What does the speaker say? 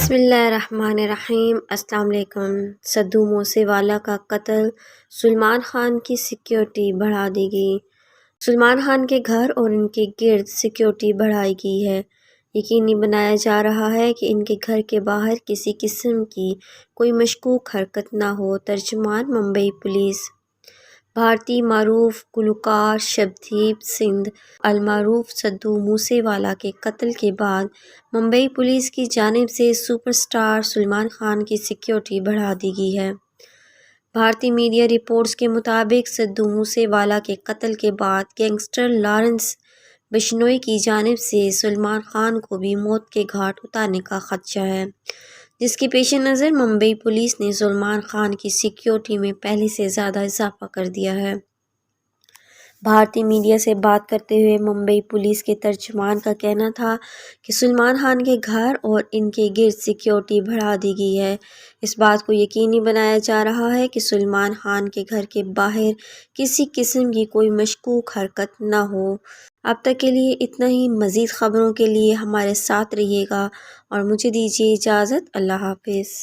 بسم اللہ الرحمن الرحیم۔ السلام علیکم۔ سدھو موسے والا کا قتل، سلمان خان کی سیکیورٹی بڑھا دی گئی۔ سلمان خان کے گھر اور ان کے گرد سیکیورٹی بڑھائی گئی ہے۔ یقینی بنایا جا رہا ہے کہ ان کے گھر کے باہر کسی قسم کی کوئی مشکوک حرکت نہ ہو۔ ترجمان ممبئی پولیس۔ بھارتی معروف گلوکار شبھدیپ سنگھ المعروف سدھو موسے والا کے قتل کے بعد ممبئی پولیس کی جانب سے سپر اسٹار سلمان خان کی سیکیورٹی بڑھا دی گئی ہے۔ بھارتی میڈیا رپورٹس کے مطابق سدھو موسے والا کے قتل کے بعد گینگسٹر لارنس بشنوئی کی جانب سے سلمان خان کو بھی موت کے گھاٹ اتارنے کا خدشہ ہے، جس کے پیش نظر ممبئی پولیس نے سلمان خان کی سیکیورٹی میں پہلے سے زیادہ اضافہ کر دیا ہے۔ بھارتی میڈیا سے بات کرتے ہوئے ممبئی پولیس کے ترجمان کا کہنا تھا کہ سلمان خان کے گھر اور ان کے گرد سیکیورٹی بڑھا دی گئی ہے۔ اس بات کو یقینی بنایا جا رہا ہے کہ سلمان خان کے گھر کے باہر کسی قسم کی کوئی مشکوک حرکت نہ ہو۔ اب تک کے لیے اتنا ہی۔ مزید خبروں کے لیے ہمارے ساتھ رہیے گا اور مجھے دیجیے اجازت۔ اللہ حافظ۔